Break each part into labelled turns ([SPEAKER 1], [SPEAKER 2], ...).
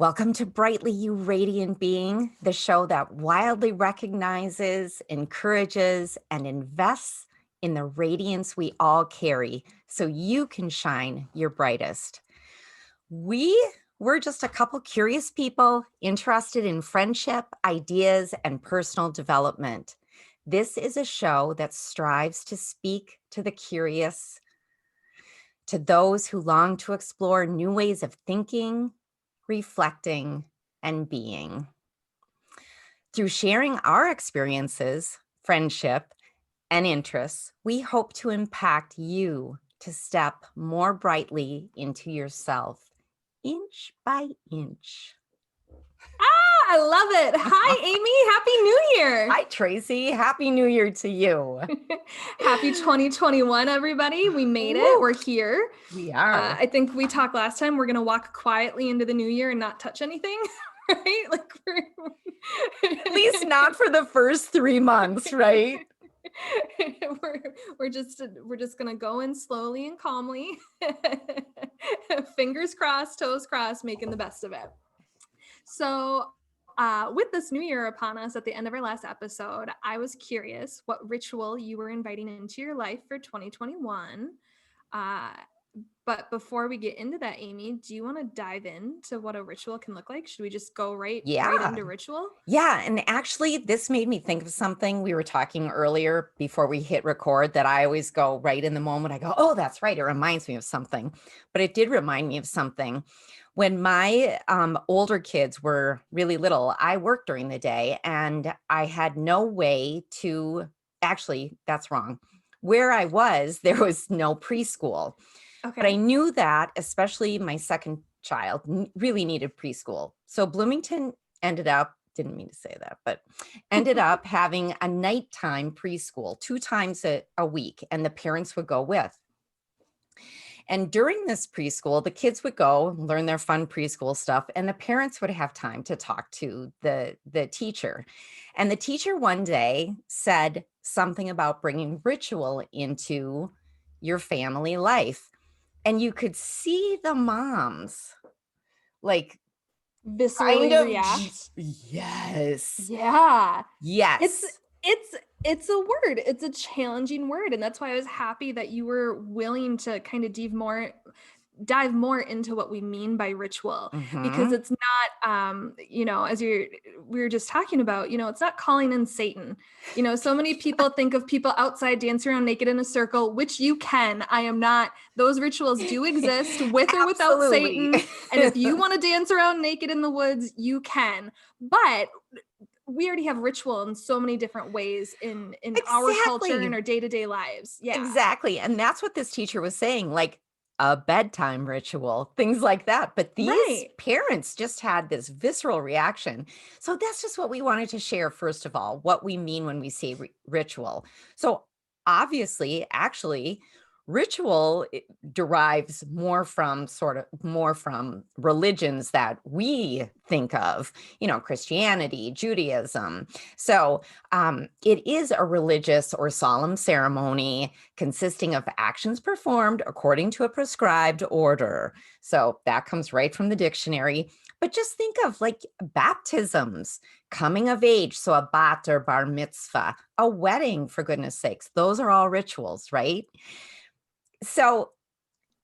[SPEAKER 1] Welcome to Brightly You Radiant Being, the show that wildly recognizes, encourages, and invests in the radiance we all carry so you can shine your brightest. We're just a couple curious people interested in friendship, ideas, and personal development. This is a show that strives to speak to the curious, to those who long to explore new ways of thinking, reflecting, and being. Through sharing our experiences, friendship, and interests, we hope to impact you to step more brightly into yourself, inch by inch.
[SPEAKER 2] I love it. Hi, Amy. Happy New Year.
[SPEAKER 1] Hi, Tracy. Happy New Year to you.
[SPEAKER 2] Happy 2021, everybody. We made it.
[SPEAKER 1] Woo.
[SPEAKER 2] We're here.
[SPEAKER 1] We are.
[SPEAKER 2] I think we talked last time. We're going to walk quietly into the new year and not touch anything, right?
[SPEAKER 1] At least not for the first 3 months, right?
[SPEAKER 2] we're just going to go in slowly and calmly. Fingers crossed, toes crossed, making the best of it. So with this new year upon us at the end of our last episode, I was curious what ritual you were inviting into your life for 2021. But before we get into that, Amy, do you want to dive into what a ritual can look like? Should we just go right into ritual?
[SPEAKER 1] Yeah. And actually, this made me think of something we were talking earlier before we hit record that I always go right in the moment. I go, oh, that's right. It reminds me of something. But it did remind me of something. When my older kids were really little, I worked during the day and I had no way to, actually, that's wrong. Where I was, there was no preschool.
[SPEAKER 2] Okay.
[SPEAKER 1] But I knew that, especially my second child, really needed preschool. So Bloomington ended up having a nighttime preschool 2 times a week, and the parents would go with. And during this preschool, the kids would go learn their fun preschool stuff, and the parents would have time to talk to the teacher. And the teacher one day said something about bringing ritual into your family life. And you could see the moms like
[SPEAKER 2] viscerally react.
[SPEAKER 1] Yes.
[SPEAKER 2] Yeah.
[SPEAKER 1] Yes.
[SPEAKER 2] It's a word. It's a challenging word. And that's why I was happy that you were willing to kind of dive more into what we mean by ritual, because it's not, as we were just talking about, it's not calling in Satan. So many people think of people outside dancing around naked in a circle, which you can. I am not. Those rituals do exist with or without Satan. And if you want to dance around naked in the woods, you can. But we already have ritual in so many different ways in our culture and our day-to-day lives. Yeah,
[SPEAKER 1] exactly. And that's what this teacher was saying, like a bedtime ritual, things like that. But these parents just had this visceral reaction. So that's just what we wanted to share. First of all, what we mean when we say ritual. So obviously, actually, ritual derives more from religions that we think of, Christianity, Judaism. So it is a religious or solemn ceremony consisting of actions performed according to a prescribed order. So that comes right from the dictionary. But just think of like baptisms, coming of age, so a bat or bar mitzvah, a wedding, for goodness sakes. Those are all rituals, right? So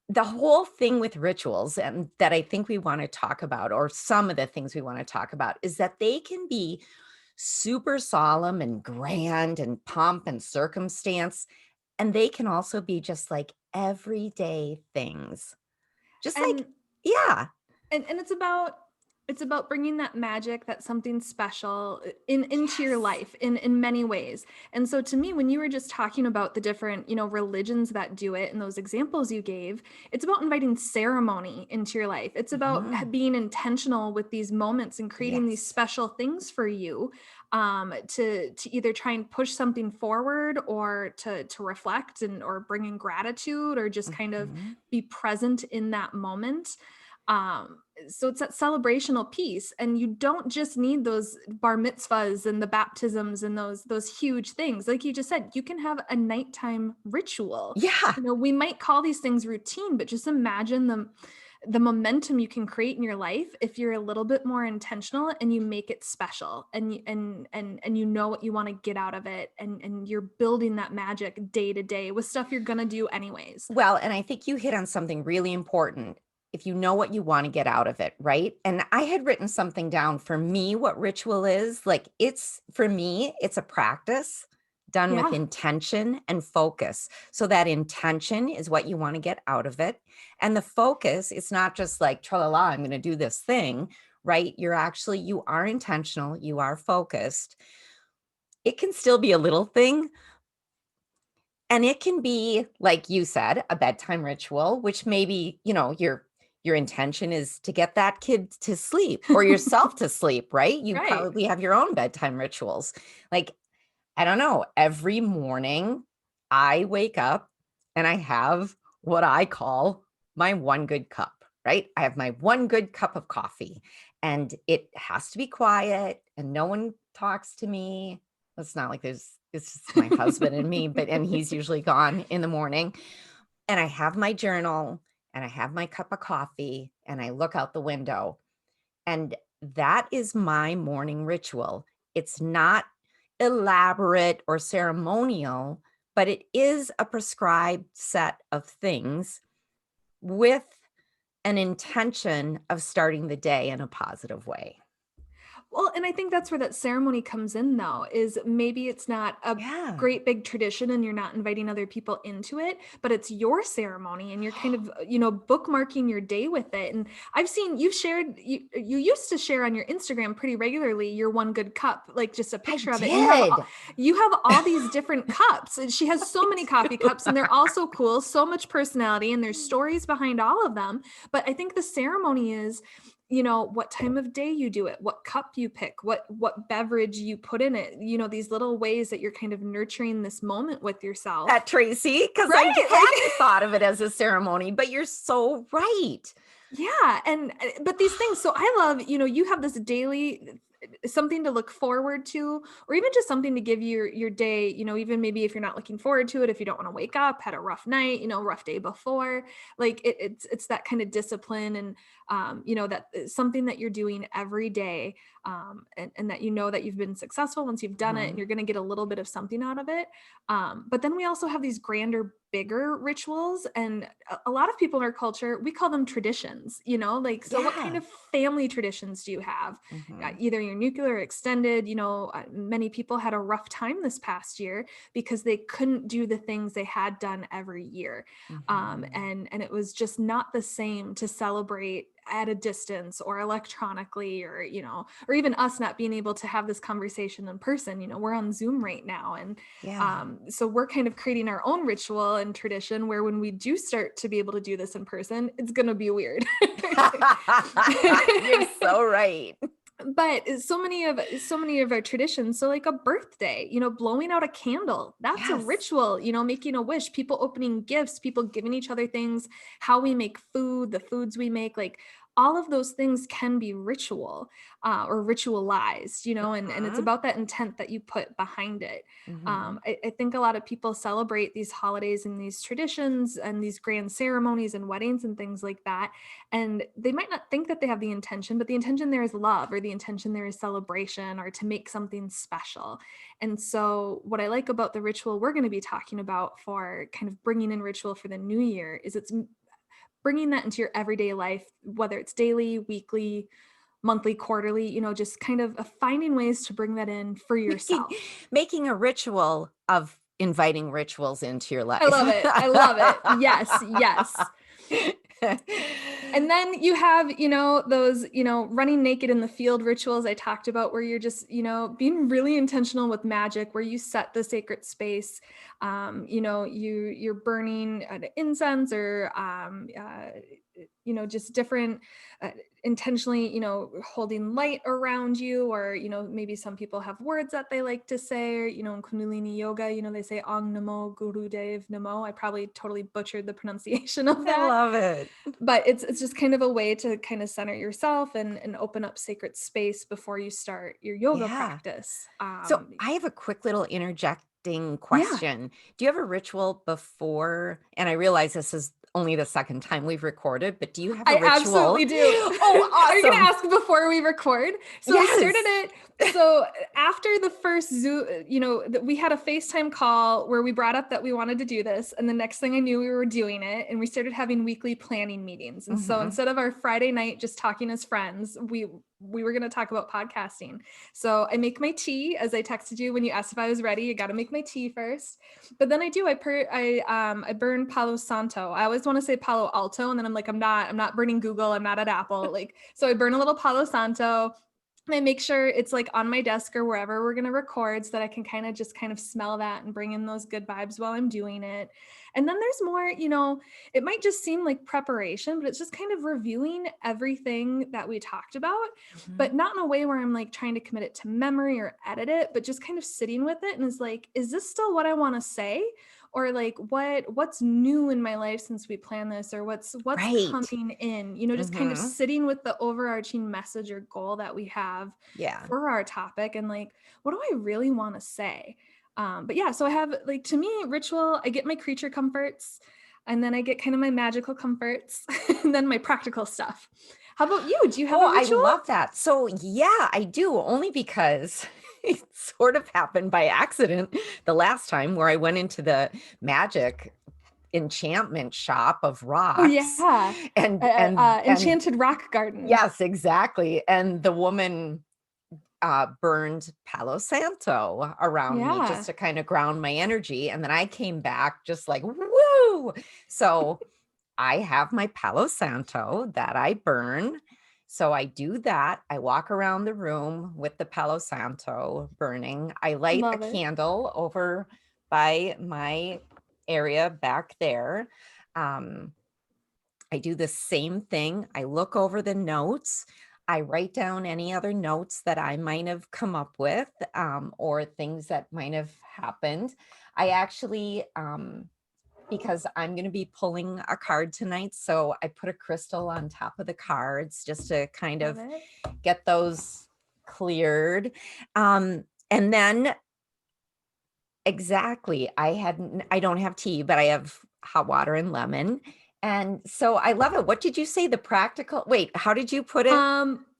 [SPEAKER 1] the whole thing with rituals, and that I think we want to talk about, or some of the things we want to talk about, is that they can be super solemn and grand and pomp and circumstance. And they can also be just like everyday things. And
[SPEAKER 2] it's about bringing that magic, that something special into your life in many ways. And so to me, when you were just talking about the different, religions that do it and those examples you gave, it's about inviting ceremony into your life. It's about being intentional with these moments and creating these special things for you, to either try and push something forward or to reflect or bring in gratitude or just kind of be present in that moment. So it's that celebrational piece, and you don't just need those bar mitzvahs and the baptisms and those huge things. Like you just said, you can have a nighttime ritual.
[SPEAKER 1] Yeah.
[SPEAKER 2] We might call these things routine, but just imagine the momentum you can create in your life if you're a little bit more intentional and you make it special, and you know what you want to get out of it, and you're building that magic day to day with stuff you're going to do anyways.
[SPEAKER 1] Well, and I think you hit on something really important. If you know what you want to get out of it, right? And I had written something down for me, what ritual is. Like, it's for me, it's a practice done with
[SPEAKER 2] Yeah.
[SPEAKER 1] intention and focus. So that intention is what you want to get out of it. And the focus, it's not just like, tra la la, I'm going to do this thing, right? You are intentional, you are focused. It can still be a little thing, and it can be, like you said, a bedtime ritual, which maybe, your intention is to get that kid to sleep or yourself to sleep, right? You
[SPEAKER 2] Right.
[SPEAKER 1] probably have your own bedtime rituals. Like, I don't know, every morning I wake up and I have what I call my one good cup, right? I have my one good cup of coffee, and it has to be quiet and no one talks to me. It's not like it's just my husband and me, and he's usually gone in the morning. And I have my journal and I have my cup of coffee and I look out the window, and that is my morning ritual. It's not elaborate or ceremonial, but it is a prescribed set of things with an intention of starting the day in a positive way.
[SPEAKER 2] Well, and I think that's where that ceremony comes in though, is maybe it's not a
[SPEAKER 1] Yeah.
[SPEAKER 2] great big tradition and you're not inviting other people into it, but it's your ceremony and you're kind of, bookmarking your day with it. And I've seen you used to share on your Instagram pretty regularly your one good cup, like just a
[SPEAKER 1] I
[SPEAKER 2] picture of it. And
[SPEAKER 1] did.
[SPEAKER 2] you have all these different cups. And she has so many coffee cups and they're all so cool, so much personality, and there's stories behind all of them. But I think the ceremony is, what time of day you do it, what cup you pick, what beverage you put in it, these little ways that you're kind of nurturing this moment with yourself.
[SPEAKER 1] That Tracy, because I
[SPEAKER 2] Right?
[SPEAKER 1] hadn't thought of it as a ceremony, but you're so right.
[SPEAKER 2] Yeah, and but these things, so I love, you have this daily something to look forward to, or even just something to give your day, even maybe if you're not looking forward to it, if you don't want to wake up, had a rough night, rough day before, like it's that kind of discipline, and that is something that you're doing every day, and that that you've been successful once you've done it, and
[SPEAKER 1] Mhm.
[SPEAKER 2] you're going to get a little bit of something out of it. But then we also have these grander, bigger rituals, and a lot of people in our culture, we call them traditions, like, so what kind
[SPEAKER 1] Yeah.
[SPEAKER 2] of family traditions do you have?
[SPEAKER 1] Mhm.
[SPEAKER 2] Either your nuclear or extended, many people had a rough time this past year because they couldn't do the things they had done every year.
[SPEAKER 1] Mhm.
[SPEAKER 2] And it was just not the same to celebrate at a distance or electronically, or even us not being able to have this conversation in person. We're on Zoom right now, and
[SPEAKER 1] Yeah.
[SPEAKER 2] so we're kind of creating our own ritual and tradition where when we do start to be able to do this in person, it's going to be weird.
[SPEAKER 1] You're so right.
[SPEAKER 2] But so many of our traditions, so like a birthday, blowing out a candle, that's a
[SPEAKER 1] Yes.
[SPEAKER 2] ritual, making a wish, people opening gifts, people giving each other things, how we make food, the foods we make, like all of those things can be ritual, or ritualized, and it's
[SPEAKER 1] Mhm.
[SPEAKER 2] about that intent that you put behind it.
[SPEAKER 1] Mhm.
[SPEAKER 2] I think a lot of people celebrate these holidays and these traditions and these grand ceremonies and weddings and things like that, and they might not think that they have the intention, but the intention there is love, or the intention there is celebration, or to make something special. And so what I like about the ritual we're going to be talking about for kind of bringing in ritual for the new year is it's bringing that into your everyday life, whether it's daily, weekly, monthly, quarterly, just kind of finding ways to bring that in for
[SPEAKER 1] Making
[SPEAKER 2] yourself.
[SPEAKER 1] making a ritual of inviting rituals into your
[SPEAKER 2] I
[SPEAKER 1] life.
[SPEAKER 2] love it. I love it. Yes, yes. And then you have, those, running naked in the field rituals I talked about, where you're just, being really intentional with magic, where you set the sacred space. You're burning incense, or just different, uh, intentionally, holding light around you, or maybe some people have words that they like to say, or in Kundalini yoga, they say Ong Namo Guru Dev Namo. I probably totally butchered the pronunciation of
[SPEAKER 1] I
[SPEAKER 2] that,
[SPEAKER 1] love it.
[SPEAKER 2] but it's just kind of a way to kind of center yourself and open up sacred space before you start your yoga
[SPEAKER 1] Yeah.
[SPEAKER 2] practice.
[SPEAKER 1] So I have a quick little interjecting
[SPEAKER 2] Yeah.
[SPEAKER 1] question. Do you have a ritual before? And I realize this is only the second time we've recorded, but do you have a
[SPEAKER 2] I
[SPEAKER 1] ritual?
[SPEAKER 2] absolutely do.
[SPEAKER 1] Oh,
[SPEAKER 2] Are you going to
[SPEAKER 1] awesome.
[SPEAKER 2] ask before we record? So we started
[SPEAKER 1] Yes.
[SPEAKER 2] it. So after the first Zoom, we had a FaceTime call where we brought up that we wanted to do this. And the next thing I knew, we were doing it. And we started having weekly planning meetings. And so instead of our Friday night just talking as friends, we were going to talk about podcasting. So I make my tea, as I texted you when you asked if I was ready. You got to make my tea first. But then I burn Palo Santo. I always want to say Palo Alto, and then I'm like, I'm not burning Google. I'm not at Apple. Like, so I burn a little Palo Santo. And I make sure it's like on my desk or wherever we're going to record so that I can kind of smell that and bring in those good vibes while I'm doing it. And then there's more, it might just seem like preparation, but it's just kind of reviewing everything that we talked about, but not in a way where I'm like trying to commit it to memory or edit it, but just kind of sitting with it and is like, is this still what I want to say? Or like what's new in my life since we planned this, or what's
[SPEAKER 1] Right.
[SPEAKER 2] coming in, just kind of sitting with the overarching message or goal that we have for our topic, and like, what do I really want to say? But yeah, so I have, like, to me, ritual, I get my creature comforts, and then I get kind of my magical comforts, and then my practical stuff. How about you? Do you have a ritual?
[SPEAKER 1] I love that. So yeah, I do, only because it sort of happened by accident the last time where I went into the magic enchantment shop of
[SPEAKER 2] Oh
[SPEAKER 1] rocks
[SPEAKER 2] yeah.
[SPEAKER 1] and
[SPEAKER 2] Enchanted Rock Garden.
[SPEAKER 1] yes, exactly. And the woman burned Palo Santo around me
[SPEAKER 2] Yeah.
[SPEAKER 1] just to kind of ground my energy. And then I came back just like, woo. So I have my Palo Santo that I burn. So I do that. I walk around the room with the Palo Santo burning. I light a
[SPEAKER 2] Love it.
[SPEAKER 1] candle over by my area back there. I do the same thing. I look over the notes. I write down any other notes that I might have come up with, or things that might have happened. I actually, because I'm going to be pulling a card tonight, so I put a crystal on top of the cards just to kind of get those cleared. And then exactly, I don't have tea, but I have hot water and lemon. And so I love it. What did you say? The practical, wait, how did you put it?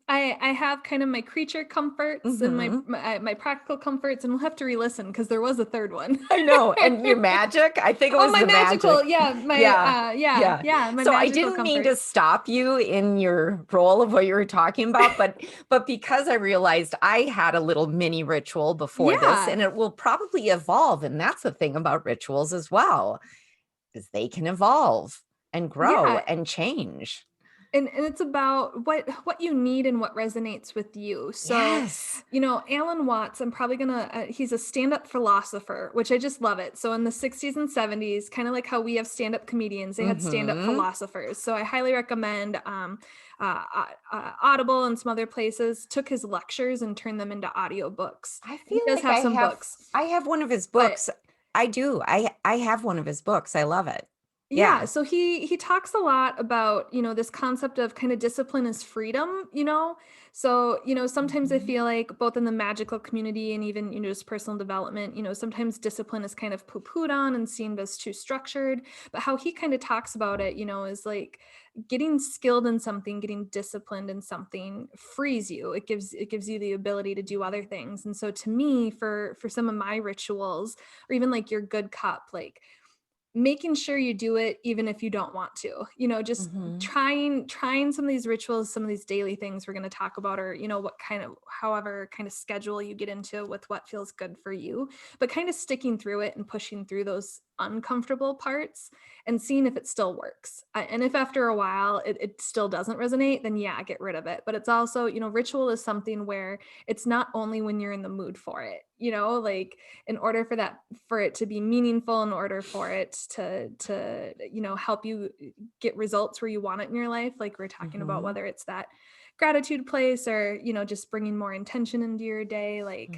[SPEAKER 2] I have kind of my creature comforts and my practical comforts, and we'll have to re-listen because there was a third one.
[SPEAKER 1] I know. And your magic, I think it was
[SPEAKER 2] my
[SPEAKER 1] the
[SPEAKER 2] magical,
[SPEAKER 1] magic.
[SPEAKER 2] yeah, my
[SPEAKER 1] So I
[SPEAKER 2] magical
[SPEAKER 1] didn't mean to
[SPEAKER 2] comforts.
[SPEAKER 1] stop you in your role of what you were talking about, but because I realized I had a little mini ritual before this, and it will probably evolve. And that's the thing about rituals as well, is they can evolve and grow and change.
[SPEAKER 2] And it's about what you need and what resonates with you. So, Alan Watts, I'm probably gonna, he's a stand-up philosopher, which I just love it. So in the 60s and 70s, kind of like how we have stand-up comedians, they had stand-up philosophers. So I highly recommend Audible and some other places took his lectures and turned them into audiobooks.
[SPEAKER 1] I feel
[SPEAKER 2] he does
[SPEAKER 1] like
[SPEAKER 2] have some books.
[SPEAKER 1] I have one of his books. I do. I have one of his books. I love it.
[SPEAKER 2] Yeah, so he talks a lot about, this concept of kind of discipline as freedom, So, sometimes I feel like both in the magical community and even, just personal development, sometimes discipline is kind of poo-pooed on and seen as too structured. But how he kind of talks about it, is like getting skilled in something, getting disciplined in something frees you. It gives you the ability to do other things. And so to me, for some of my rituals, or even like your good cup, like making sure you do it even if you don't want to, just trying some of these rituals, some of these daily things we're going to talk about, or what kind of, however kind of schedule you get into with what feels good for you, but kind of sticking through it and pushing through those uncomfortable parts and seeing if it still works. And if after a while it still doesn't resonate, then get rid of it. But it's also, ritual is something where it's not only when you're in the mood for it, like in order for it to be meaningful, in order for it to help you get results where you want it in your life, like we're talking about, whether it's that gratitude place or just bringing more intention into your day, like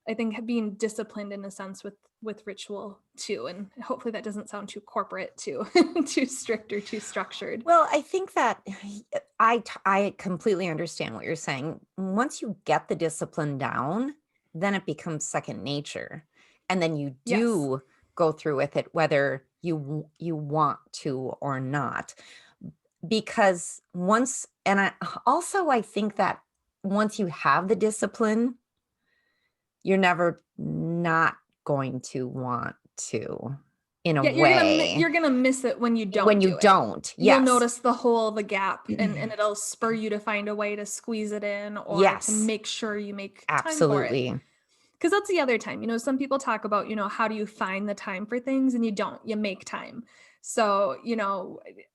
[SPEAKER 2] I think being disciplined in a sense with ritual too, and hopefully that doesn't sound too corporate, too too strict or too structured.
[SPEAKER 1] Well, I think that I completely understand what you're saying. Once you get the discipline down, then it becomes second nature. And then you do go through with it, whether you want to or not. Because once and I think that once you have the discipline, you're never not going to want to, in a
[SPEAKER 2] Yeah,
[SPEAKER 1] way,
[SPEAKER 2] you're gonna miss it when you
[SPEAKER 1] when
[SPEAKER 2] don't
[SPEAKER 1] you
[SPEAKER 2] do it.
[SPEAKER 1] don't.
[SPEAKER 2] You'll
[SPEAKER 1] Yes.
[SPEAKER 2] notice the hole, the gap, and it'll spur you to find a way to squeeze it in or to
[SPEAKER 1] Yes,
[SPEAKER 2] make sure you make time for it.
[SPEAKER 1] absolutely.
[SPEAKER 2] Because that's the other time, some people talk about, how do you find the time for things and you don't, you make time. So,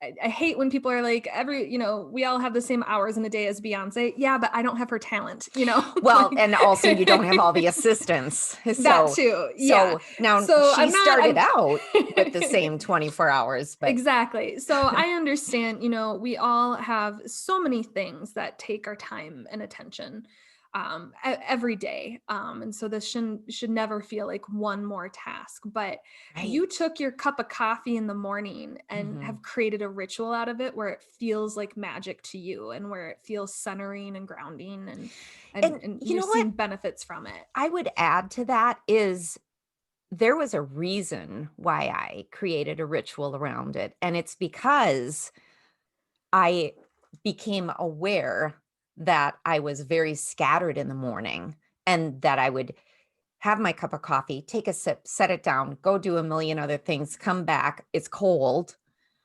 [SPEAKER 2] I hate when people are like, we all have the same hours in a day as Beyonce. Yeah, but I don't have her talent,
[SPEAKER 1] Well,
[SPEAKER 2] like
[SPEAKER 1] and also you don't have all the assistants.
[SPEAKER 2] that
[SPEAKER 1] So
[SPEAKER 2] too. Yeah.
[SPEAKER 1] so now
[SPEAKER 2] So
[SPEAKER 1] she
[SPEAKER 2] I'm not,
[SPEAKER 1] started
[SPEAKER 2] I'm
[SPEAKER 1] out with the same 24 hours, but
[SPEAKER 2] exactly. So I understand, we all have so many things that take our time and attention every day. And so this should never feel like one more task. But you
[SPEAKER 1] right.
[SPEAKER 2] took your cup of coffee in the morning and
[SPEAKER 1] Mhm.
[SPEAKER 2] have created a ritual out of it where it feels like magic to you and where it feels centering and grounding and and
[SPEAKER 1] And
[SPEAKER 2] and
[SPEAKER 1] you
[SPEAKER 2] you're
[SPEAKER 1] know what
[SPEAKER 2] seeing benefits from it.
[SPEAKER 1] I would add to that is there was a reason why I created a ritual around it, and it's because I became aware that I was very scattered in the morning and that I would have my cup of coffee, take a sip, set it down, go do a million other things, come back, it's cold,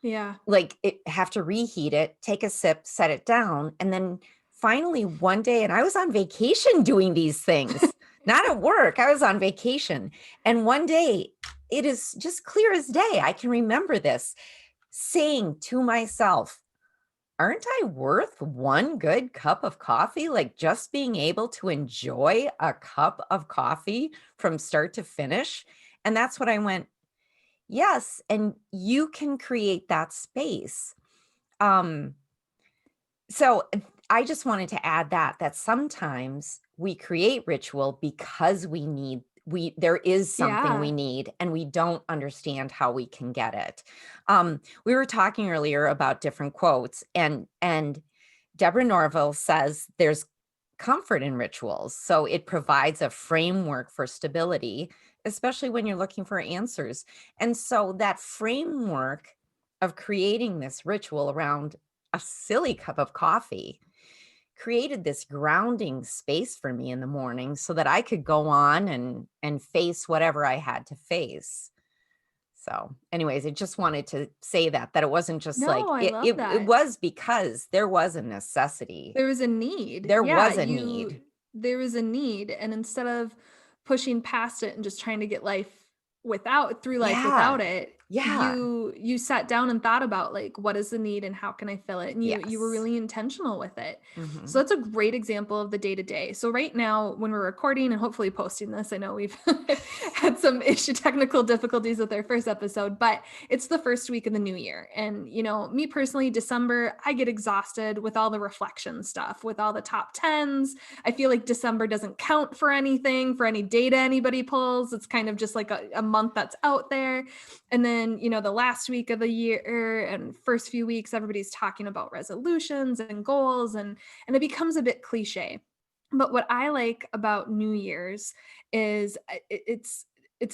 [SPEAKER 2] Yeah.
[SPEAKER 1] like have to reheat it, take a sip, set it down. And then finally one day, and I was on vacation doing these things, not at work, I was on vacation. And one day, it is just clear as day. I can remember this saying to myself, aren't I worth one good cup of coffee? Like just being able to enjoy a cup of coffee from start to finish. And that's what I went, yes. And you can create that space. Um, so I just wanted to add that sometimes we create ritual because there is something we
[SPEAKER 2] Yeah.
[SPEAKER 1] need and we don't understand how we can get it. We were talking earlier about different quotes and Deborah Norville says there's comfort in rituals. So it provides a framework for stability, especially when you're looking for answers. And so that framework of creating this ritual around a silly cup of coffee created this grounding space for me in the morning so that I could go on and face whatever I had to face. So, anyways, I just wanted to say that it wasn't just
[SPEAKER 2] No,
[SPEAKER 1] like
[SPEAKER 2] I
[SPEAKER 1] it,
[SPEAKER 2] love
[SPEAKER 1] it it
[SPEAKER 2] that.
[SPEAKER 1] was because there was a necessity.
[SPEAKER 2] There was a need.
[SPEAKER 1] There
[SPEAKER 2] Yeah,
[SPEAKER 1] was a need.
[SPEAKER 2] there was a need, and instead of pushing past it and just trying to get through life
[SPEAKER 1] Yeah.
[SPEAKER 2] without it,
[SPEAKER 1] Yeah.
[SPEAKER 2] you sat down and thought about like what is the need and how can I fill it? And you were
[SPEAKER 1] Yes.
[SPEAKER 2] really intentional with it. So
[SPEAKER 1] Mhm.
[SPEAKER 2] that's a great example of the day-to-day. So right now when we're recording and hopefully posting this, I know we've had some technical difficulties with our first episode, but it's the first week of the new year. And me personally, December, I get exhausted with all the reflection stuff, with all the top tens. I feel like December doesn't count for anything, for any data anybody pulls. It's kind of just like a month that's out there. And then, the last week of the year and first few weeks, everybody's talking about resolutions and goals, and it becomes a bit cliche. But what I like about New Year's is it's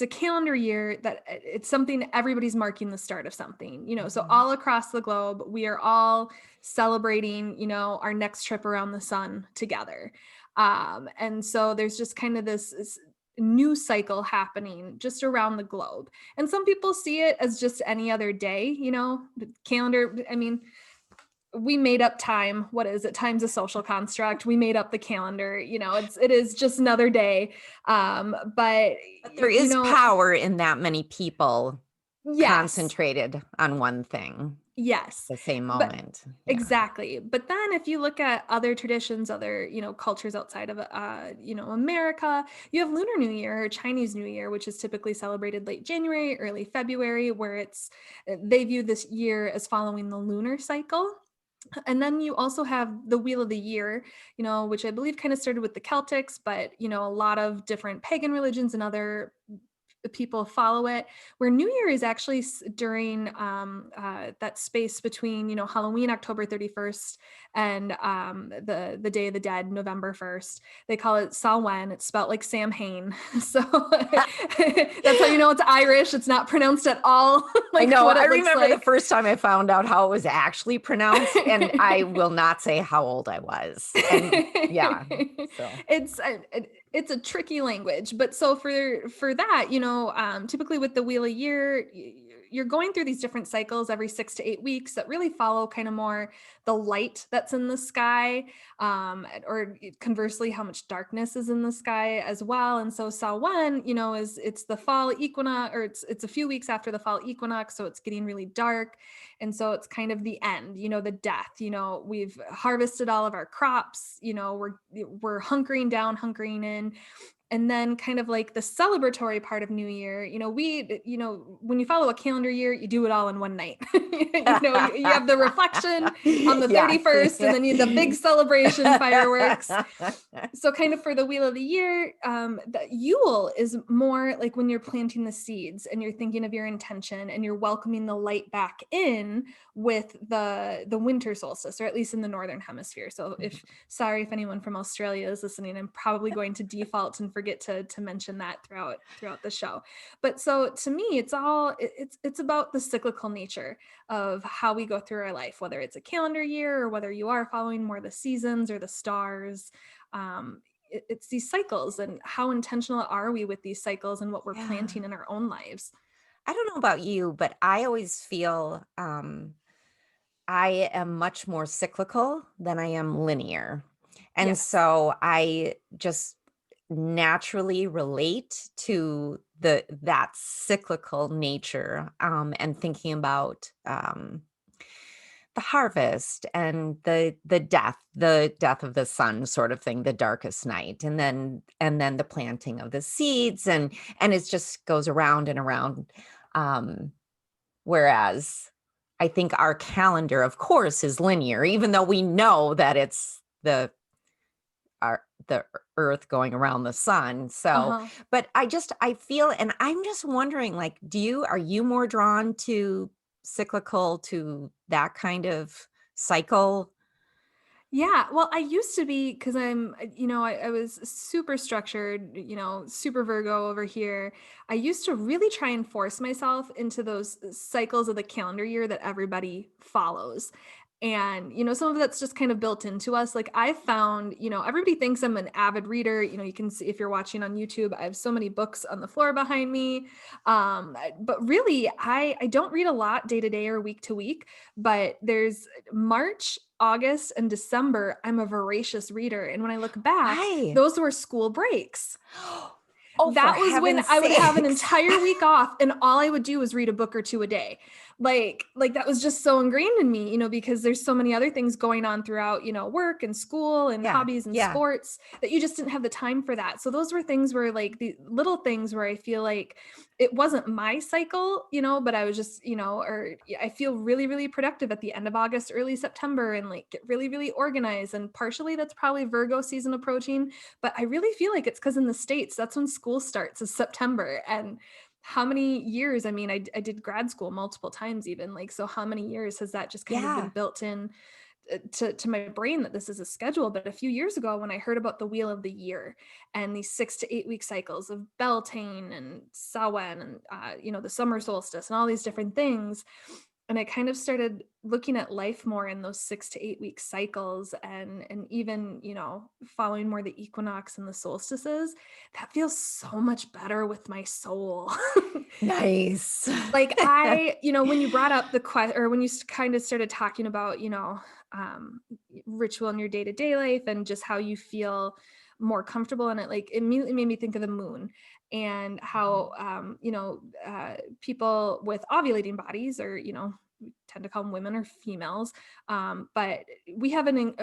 [SPEAKER 2] a calendar year that it's something everybody's marking the start of something, so
[SPEAKER 1] Mhm.
[SPEAKER 2] all across the globe, we are all celebrating, our next trip around the sun together. And so there's just kind of this new cycle happening just around the globe. And some people see it as just any other day, the calendar. I mean, we made up time. What is it? Time's a social construct. We made up the calendar. It is just another day. But
[SPEAKER 1] But there is power in that many people
[SPEAKER 2] yes,
[SPEAKER 1] concentrated on one thing at
[SPEAKER 2] yes.
[SPEAKER 1] the same
[SPEAKER 2] But
[SPEAKER 1] moment. Yeah.
[SPEAKER 2] exactly. But then if you look at other traditions, other, cultures outside of, America, you have Lunar New Year or Chinese New Year, which is typically celebrated late January, early February, where they view this year as following the lunar cycle. And then you also have the Wheel of the Year, which I believe kind of started with the Celtics, but, a lot of different pagan religions and other people follow it. Where New Year is actually during that space between, Halloween, October 31st, and the Day of the Dead, November 1st. They call it Samhain. It's spelled like Sam Hain. So that's how you know it's Irish. It's not pronounced at all
[SPEAKER 1] I
[SPEAKER 2] like
[SPEAKER 1] know.
[SPEAKER 2] what
[SPEAKER 1] I
[SPEAKER 2] it looks
[SPEAKER 1] remember the
[SPEAKER 2] like.
[SPEAKER 1] first time I found out how it was actually pronounced, and I will not say how old I was. And yeah, so
[SPEAKER 2] It's a tricky language, but so for that, typically with the wheel a year, you're going through these different cycles every 6 to 8 weeks that really follow kind of more the light that's in the sky, or conversely, how much darkness is in the sky as well. And so Samhain, it's the fall equinox, or it's a few weeks after the fall equinox, so it's getting really dark. And so it's kind of the end, the death. We've harvested all of our crops, we're hunkering down, hunkering in. And then kind of like the celebratory part of New Year, when you follow a calendar year, you do it all in one night. You have the reflection on the
[SPEAKER 1] yeah.
[SPEAKER 2] 31st, and then you the big celebration fireworks. So kind of for the wheel of the year, the Yule is more like when you're planting the seeds and you're thinking of your intention and you're welcoming the light back in with the winter solstice, or at least in the northern hemisphere. So sorry if anyone from Australia is listening, I'm probably going to default and forget to mention that throughout the show. But so to me, it's about the cyclical nature of how we go through our life, whether it's a calendar year or whether you are following more the seasons or the stars. It's these cycles, and how intentional are we with these cycles and what we're
[SPEAKER 1] Yeah.
[SPEAKER 2] planting in our own lives.
[SPEAKER 1] I don't know about you, but I always feel I am much more cyclical than I am linear. And
[SPEAKER 2] Yes.
[SPEAKER 1] so I just naturally relate to that cyclical nature, and thinking about the harvest and the death of the sun, sort of thing, the darkest night, and then the planting of the seeds, and it just goes around and around. um Whereas I think our calendar, of course, is linear, even though we know that it's the earth going around the sun. So,
[SPEAKER 2] Uh-huh.
[SPEAKER 1] but I feel, and I'm just wondering, like, are you more drawn to cyclical, to that kind of cycle?
[SPEAKER 2] Yeah, well, I used to be, because I was super structured, super Virgo over here. I used to really try and force myself into those cycles of the calendar year that everybody follows. And, some of that's just kind of built into us. Like I found, everybody thinks I'm an avid reader. You can see if you're watching on YouTube, I have so many books on the floor behind me. But really, I don't read a lot day to day or week to week, but there's March, August, and December, I'm a voracious reader. And when I look back,
[SPEAKER 1] Why?
[SPEAKER 2] those were school breaks.
[SPEAKER 1] Oh, for
[SPEAKER 2] That was when
[SPEAKER 1] heaven's
[SPEAKER 2] I would have an
[SPEAKER 1] sakes.
[SPEAKER 2] entire week off, and all I would do was read a book or two a day. Like that was just so ingrained in me, because there's so many other things going on throughout, work and school and
[SPEAKER 1] Yeah,
[SPEAKER 2] hobbies and
[SPEAKER 1] yeah,
[SPEAKER 2] sports, that you just didn't have the time for that. So those were things where, like, the little things where I feel like it wasn't my cycle, but I was just, or I feel really, really productive at the end of August, early September, and like get really, really organized. And partially that's probably Virgo season approaching, but I really feel like it's because in the States, that's when school starts, is September. And how many years? I mean, I did grad school multiple times, even, like, so how many years has that just kind of been
[SPEAKER 1] yeah.
[SPEAKER 2] built in to my brain, that this is a schedule? But a few years ago, when I heard about the wheel of the year and these 6 to 8 week cycles of Beltane and Samhain and the summer solstice and all these different things, and I kind of started looking at life more in those 6 to 8 week cycles, and even, following more the equinox and the solstices, that feels so much better with my soul.
[SPEAKER 1] Nice.
[SPEAKER 2] Like when you brought up or when you kind of started talking about, um, ritual in your day to day life and just how you feel more comfortable in it, like, it immediately made me think of the moon, and how, people with ovulating bodies, or, we tend to call them women or females, but we have a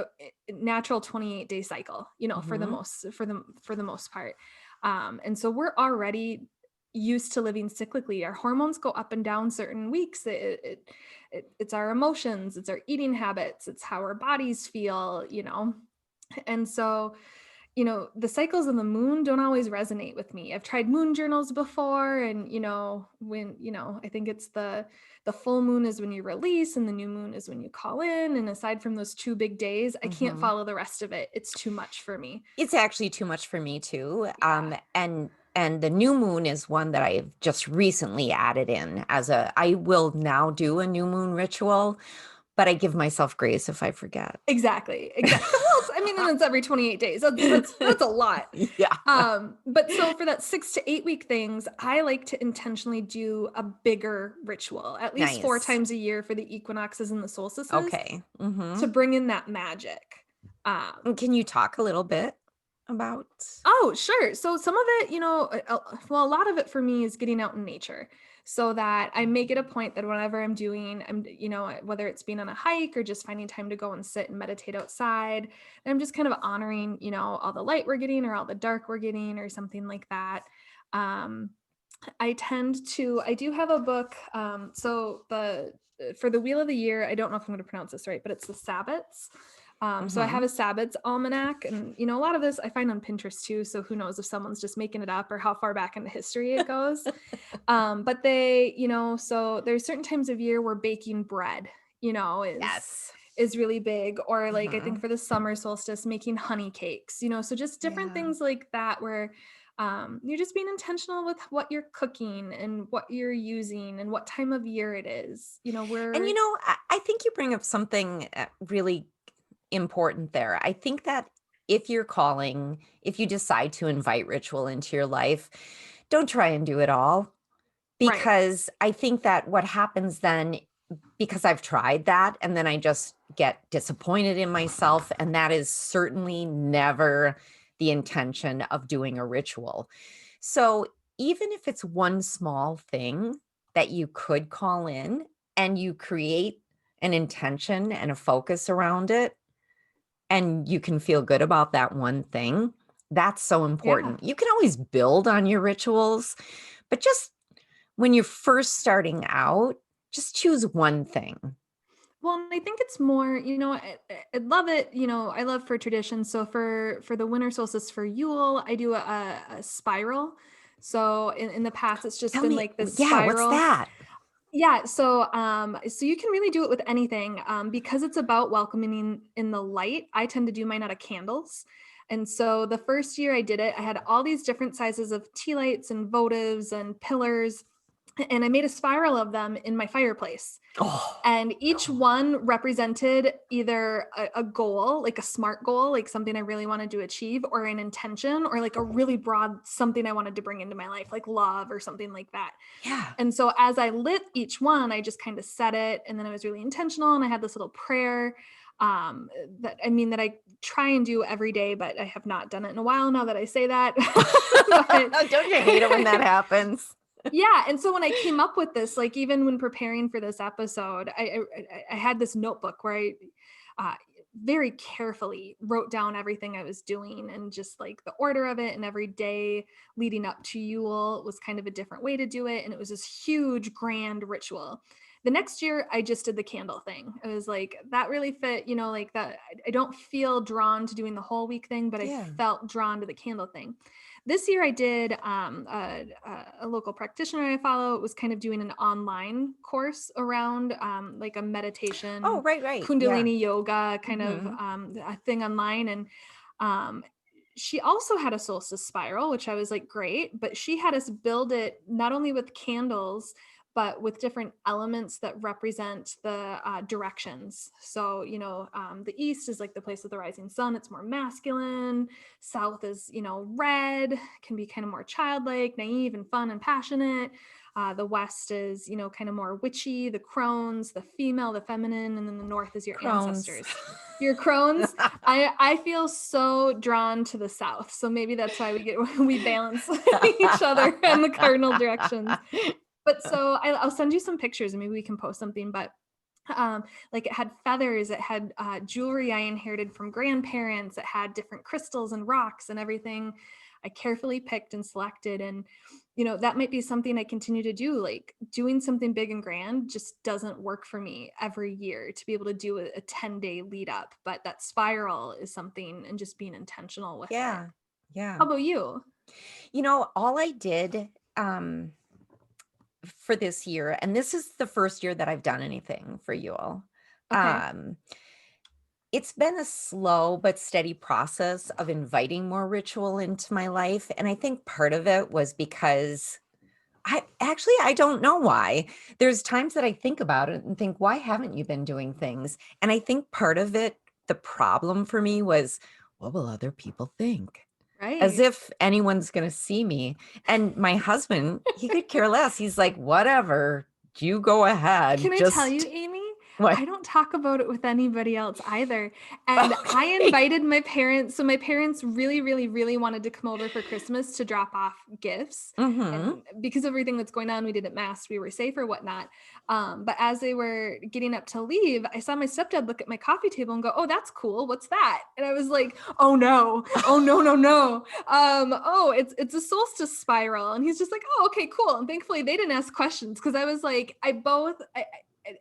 [SPEAKER 2] natural 28-day cycle, for the
[SPEAKER 1] Mhm.
[SPEAKER 2] most part. And so we're already used to living cyclically. Our hormones go up and down certain weeks. It's our emotions, it's our eating habits, it's how our bodies feel. And so the cycles of the moon don't always resonate with me. I've tried moon journals before, and when I think it's the full moon is when you release and the new moon is when you call in, and aside from those 2 big days, I can't
[SPEAKER 1] Mhm.
[SPEAKER 2] follow the rest of it. It's too much for me.
[SPEAKER 1] It's actually too much for me too.
[SPEAKER 2] Yeah.
[SPEAKER 1] And the new moon is one that I've just recently added in I will now do a new moon ritual, but I give myself grace if I forget.
[SPEAKER 2] Exactly. Exactly. Well, I mean, and it's every 28 days. That's a lot.
[SPEAKER 1] Yeah.
[SPEAKER 2] But so for that 6 to 8 week things, I like to intentionally do a bigger ritual, at least 4
[SPEAKER 1] Nice.
[SPEAKER 2] times a year for the equinoxes and the solstices,
[SPEAKER 1] Okay.
[SPEAKER 2] to bring in that magic. Um,
[SPEAKER 1] Can you talk a little bit about?
[SPEAKER 2] Oh, sure. So some of it, well, a lot of it for me is getting out in nature, so that I make it a point that whenever whether it's being on a hike or just finding time to go and sit and meditate outside, I'm just kind of honoring, all the light we're getting or all the dark we're getting or something like that. Um, I do have a book. For the Wheel of the Year, I don't know if I'm going to pronounce this right, but it's the Sabbats. So I have
[SPEAKER 1] Mhm.
[SPEAKER 2] a Sabbats Almanac, and a lot of this I find on Pinterest too. So who knows if someone's just making it up or how far back into history it goes. But so there's certain times of year where baking bread,
[SPEAKER 1] Yes.
[SPEAKER 2] is really big, or like I think
[SPEAKER 1] Mhm.
[SPEAKER 2] for the summer solstice, making honey cakes, so just different
[SPEAKER 1] Yeah.
[SPEAKER 2] things like that where you're just being intentional with what you're cooking and what you're using and what time of year it is.
[SPEAKER 1] And
[SPEAKER 2] We're
[SPEAKER 1] I think you bring up something really important there. I think that if you decide to invite ritual into your life, don't try and do it all,
[SPEAKER 2] right.
[SPEAKER 1] because I think that what happens then, because I've tried that and then I just get disappointed in myself, and that is certainly never the intention of doing a ritual. So even if it's one small thing that you could call in and you create an intention and a focus around it, and you can feel good about that one thing, that's so
[SPEAKER 2] Yeah.
[SPEAKER 1] important. You can always build on your rituals, but just when you're first starting out, just choose one thing.
[SPEAKER 2] Well, and I think it's more, I love it. I love for tradition. So for the winter solstice for Yule, I do a spiral. So in the past, it's just
[SPEAKER 1] Tell
[SPEAKER 2] been
[SPEAKER 1] me,
[SPEAKER 2] like this
[SPEAKER 1] yeah, what's
[SPEAKER 2] spiral.
[SPEAKER 1] that?
[SPEAKER 2] Yeah, so you can really do it with anything, because it's about welcoming in the light. I tend to do mine out of candles. And so the first year I did it, I had all these different sizes of tea lights and votives and pillars, and I made a spiral of them in my fireplace.
[SPEAKER 1] Oh,
[SPEAKER 2] And each one represented either a goal, like a SMART goal, like something I really wanted to achieve, or an intention, or like a really broad something I wanted to bring into my life, like love or something like that.
[SPEAKER 1] yeah.
[SPEAKER 2] And so as I lit each one, I just kind of said it, and then I was really intentional, and I had this little prayer that I try and do every day, but I have not done it in a while now that I say that. But
[SPEAKER 1] Don't you hate it when that happens?
[SPEAKER 2] yeah, and so when I came up with this, like even when preparing for this episode, I had this notebook where I uh, very carefully wrote down everything I was doing, and just like the order of it, and every day leading up to Yule was kind of a different way to do it, and it was this huge grand ritual. The next year, I just did the candle thing. It was like that really fit, like that. I don't feel drawn to doing the whole week thing, but I
[SPEAKER 1] Yeah.
[SPEAKER 2] felt drawn to the candle thing. This year I did a local practitioner I follow was kind of doing an online course around like a
[SPEAKER 1] Oh,
[SPEAKER 2] meditation,
[SPEAKER 1] right. Yeah.
[SPEAKER 2] Kundalini yoga kind of
[SPEAKER 1] Mhm.
[SPEAKER 2] a thing online. And um, she also had a solstice spiral, which I was like, great. But she had us build it not only with candles, but with different elements that represent the directions. So, the east is like the place of the rising sun. It's more masculine. South is, red, can be kind of more childlike, naive, and fun and passionate. The west is, kind of more witchy, the crones, the female, the feminine, and then the north is your
[SPEAKER 1] Crohn's.
[SPEAKER 2] ancestors. Your crones. I feel so drawn to the south. So maybe that's why we balance each other in the cardinal directions. But so I'll send you some pictures and maybe we can post something. But like it had feathers, it had jewelry I inherited from grandparents, it had different crystals and rocks and everything. I carefully picked and selected. And, that might be something I continue to do. Like doing something big and grand just doesn't work for me every year to be able to do a 10-day lead up. But that spiral is something, and just being intentional with it.
[SPEAKER 1] Yeah. Yeah.
[SPEAKER 2] How about you?
[SPEAKER 1] All I did for this year, and this is the first year that I've done anything for you all.
[SPEAKER 2] Okay.
[SPEAKER 1] Um, it's been a slow but steady process of inviting more ritual into my life. And I think part of it was because I don't know why. There's times that I think about it and think, why haven't you been doing things? And I think part of it, the problem for me was, what will other people think? As
[SPEAKER 2] Right.
[SPEAKER 1] if anyone's gonna see me. And my husband, he could care less. He's like, "Whatever, you go ahead,
[SPEAKER 2] Can I tell you,
[SPEAKER 1] just"
[SPEAKER 2] Amy?
[SPEAKER 1] What?
[SPEAKER 2] I don't talk about it with anybody else either. And I
[SPEAKER 1] Okay.
[SPEAKER 2] invited my parents. So my parents really, really, really wanted to come over for Christmas to drop off gifts.
[SPEAKER 1] Mhm.
[SPEAKER 2] And because of everything that's going on, we didn't mask, we were safe or whatnot. But as they were getting up to leave, I saw my stepdad look at my coffee table and go, "Oh, that's cool. What's that?" And I was like, "Oh no, oh no, no, no. Oh, it's a solstice spiral." And he's just like, "Oh, okay, cool." And thankfully they didn't ask questions, because I was like,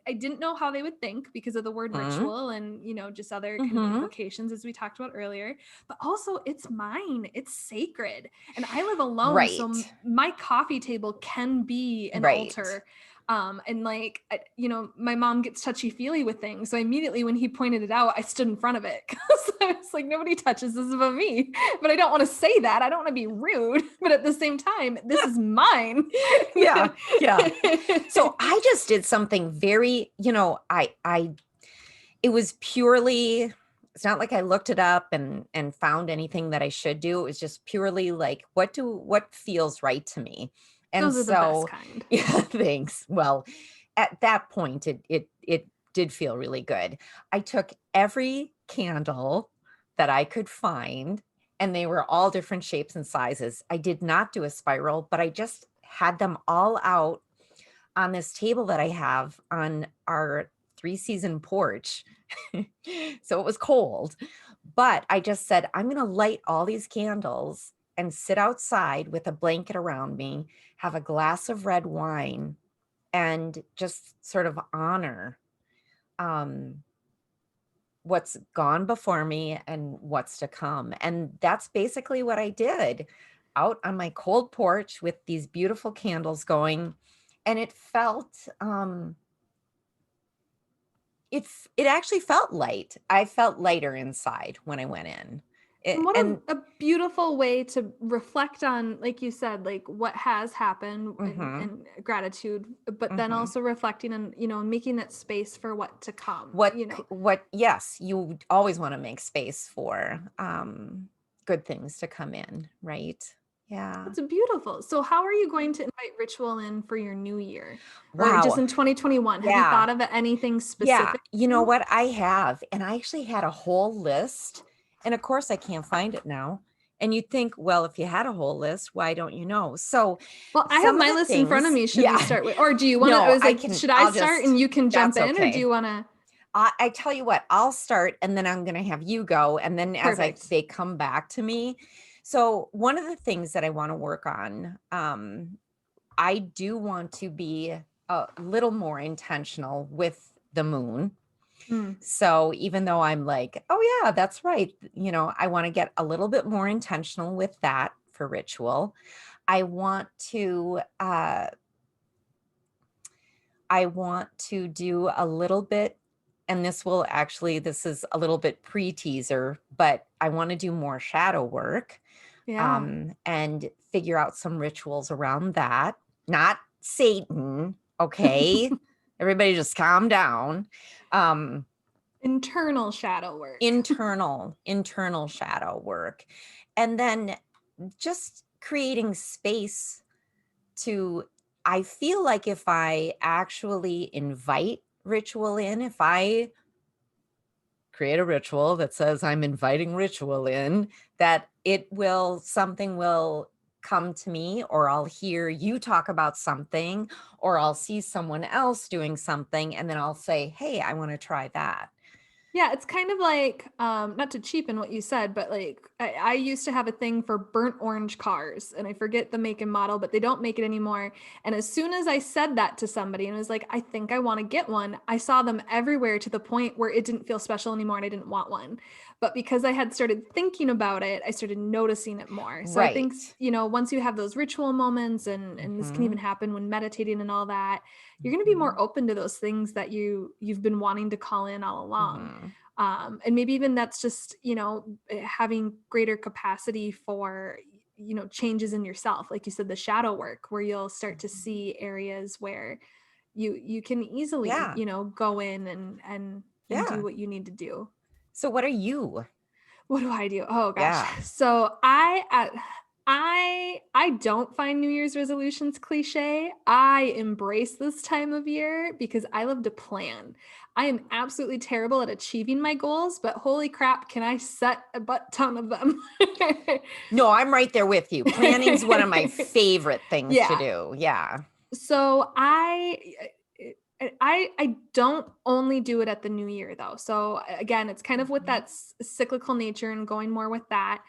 [SPEAKER 2] I didn't know how they would think because of the word
[SPEAKER 1] Mhm.
[SPEAKER 2] ritual and, just other kind of
[SPEAKER 1] Mhm.
[SPEAKER 2] implications as we talked about earlier. But also, it's mine, it's sacred. And I live alone. So
[SPEAKER 1] Right.
[SPEAKER 2] my coffee table can be an
[SPEAKER 1] Right.
[SPEAKER 2] altar. And like, my mom gets touchy feely with things. So immediately when he pointed it out, I stood in front of it, because I was like, nobody touches this but me. But I don't want to say that. I don't want to be rude. But at the same time, this is mine.
[SPEAKER 1] Yeah, yeah. So I just did something very, I it was purely, it's not like I looked it up and found anything that I should do. It was just purely like, what feels right to me? And
[SPEAKER 2] Those are the best
[SPEAKER 1] so,
[SPEAKER 2] kind.
[SPEAKER 1] yeah, thanks. Well, at that point, it did feel really good. I took every candle that I could find, and they were all different shapes and sizes. I did not do a spiral, but I just had them all out on this table that I have on our 3-season porch. So it was cold, but I just said, I'm going to light all these candles and sit outside with a blanket around me, have a glass of red wine, and just sort of honor um, what's gone before me and what's to come. And that's basically what I did out on my cold porch with these beautiful candles going. And it felt, it actually felt light. I felt lighter inside when I went in.
[SPEAKER 2] And what
[SPEAKER 1] And
[SPEAKER 2] a beautiful way to reflect on, like you said, like what has happened,
[SPEAKER 1] mhm,
[SPEAKER 2] and gratitude, but then
[SPEAKER 1] mhm.
[SPEAKER 2] also reflecting on, making that space for what to come,
[SPEAKER 1] What yes, you always want to make space for good things to come in, right? Yeah.
[SPEAKER 2] It's beautiful. So how are you going to invite ritual in for your new year, or just
[SPEAKER 1] Wow.
[SPEAKER 2] in 2021? Have you
[SPEAKER 1] Yeah.
[SPEAKER 2] thought of anything
[SPEAKER 1] Yeah.
[SPEAKER 2] specific
[SPEAKER 1] You
[SPEAKER 2] to
[SPEAKER 1] know
[SPEAKER 2] do?
[SPEAKER 1] what? I have. And I actually had a whole list. And of course, I can't find it now. And you'd think, well, if you had a whole list, why don't you know? So
[SPEAKER 2] Well, I have
[SPEAKER 1] some of
[SPEAKER 2] my
[SPEAKER 1] the
[SPEAKER 2] list in front of
[SPEAKER 1] things,
[SPEAKER 2] me. Should we
[SPEAKER 1] yeah,
[SPEAKER 2] start with, or do you want to, I
[SPEAKER 1] no,
[SPEAKER 2] was like, should I
[SPEAKER 1] I'll
[SPEAKER 2] start and
[SPEAKER 1] just,
[SPEAKER 2] you can jump
[SPEAKER 1] that's
[SPEAKER 2] in, or do
[SPEAKER 1] okay.
[SPEAKER 2] you want to?
[SPEAKER 1] I tell you what, I'll start and then I'm going to have you go. And then as
[SPEAKER 2] Perfect.
[SPEAKER 1] they come back to me. So one of the things that I want to work on, I do want to be a little more intentional with the moon.
[SPEAKER 2] Mm.
[SPEAKER 1] So even though I'm like, oh yeah, that's right, I want to get a little bit more intentional with that for ritual. I want to do a little bit, and this is a little bit pre-teaser, but I want to do more shadow work,
[SPEAKER 2] Yeah.
[SPEAKER 1] and figure out some rituals around that. Not Satan, okay? Everybody just calm down. Um,
[SPEAKER 2] Internal shadow work.
[SPEAKER 1] internal shadow work. And then just creating space to, I feel like if I actually invite ritual in, if I create a ritual that says I'm inviting ritual in, that something will come to me, or I'll hear you talk about something, or I'll see someone else doing something, and then I'll say, hey, I want to try that.
[SPEAKER 2] Yeah, it's kind of like, not to cheapen what you said, but like I used to have a thing for burnt orange cars, and I forget the make and model, but they don't make it anymore. And as soon as I said that to somebody and was like, I think I want to get one, I saw them everywhere to the point where it didn't feel special anymore and I didn't want one. But because I had started thinking about it, I started noticing it more. So I think,
[SPEAKER 1] Right.
[SPEAKER 2] once you have those ritual moments, and this can even
[SPEAKER 1] Mhm.
[SPEAKER 2] happen when meditating and all that, you're going to be more
[SPEAKER 1] Mhm.
[SPEAKER 2] open to those things that you've been wanting to call in all along.
[SPEAKER 1] Mhm.
[SPEAKER 2] And maybe even that's just, having greater capacity for, changes in yourself. Like you said, the shadow work, where you'll start to
[SPEAKER 1] Mhm.
[SPEAKER 2] see areas where you can easily,
[SPEAKER 1] Yeah.
[SPEAKER 2] go in and do
[SPEAKER 1] Yeah.
[SPEAKER 2] what you need to do.
[SPEAKER 1] So what are you?
[SPEAKER 2] What do I do? Oh gosh.
[SPEAKER 1] Yeah.
[SPEAKER 2] So I don't find New Year's resolutions cliche. I embrace this time of year because I love to plan. I am absolutely terrible at achieving my goals, but holy crap, can I set a butt ton of them?
[SPEAKER 1] No, I'm right there with you. Planning's one of my favorite things to
[SPEAKER 2] Yeah.
[SPEAKER 1] do. Yeah.
[SPEAKER 2] So I don't only do it at the new year though. So again, it's kind of with
[SPEAKER 1] Mhm.
[SPEAKER 2] that cyclical nature and going more with that.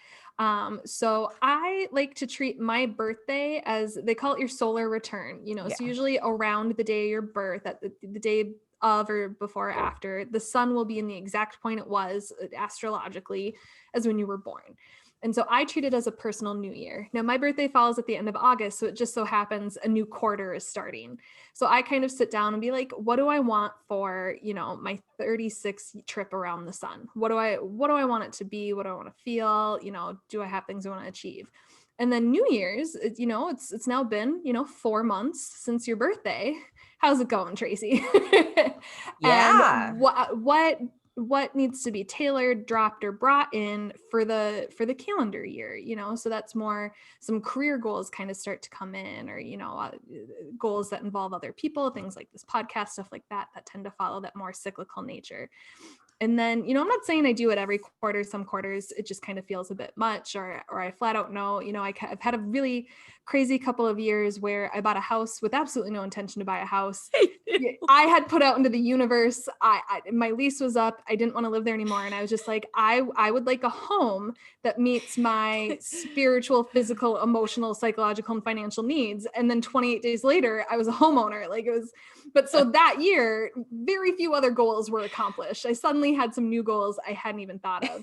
[SPEAKER 2] So I like to treat my birthday as, they call it your solar return, so
[SPEAKER 1] Yeah.
[SPEAKER 2] usually around the day of your birth, at the day of or before or after, the sun will be in the exact point it was astrologically as when you were born. And so I treat it as a personal new year. Now, my birthday falls at the end of August, so it just so happens a new quarter is starting. So I kind of sit down and be like, what do I want for, my 36th trip around the sun? What do I want it to be? What do I want to feel? Do I have things I want to achieve? And then New Year's, it's now been, 4 months since your birthday. How's it going, Tracy? And
[SPEAKER 1] Yeah.
[SPEAKER 2] what needs to be tailored, dropped, or brought in for the calendar year, so that's more some career goals kind of start to come in, or goals that involve other people, things like this podcast, stuff like that, that tend to follow that more cyclical nature. And then, I'm not saying I do it every quarter. Some quarters it just kind of feels a bit much, or I flat out know, I've had a really crazy couple of years where I bought a house with absolutely no intention to buy a house. I had put out into the universe. My lease was up. I didn't want to live there anymore, and I was just like, I would like a home that meets my spiritual, physical, emotional, psychological, and financial needs. And then 28 days later, I was a homeowner. Like, it was, but so that year, very few other goals were accomplished. I suddenly had some new goals I hadn't even thought of.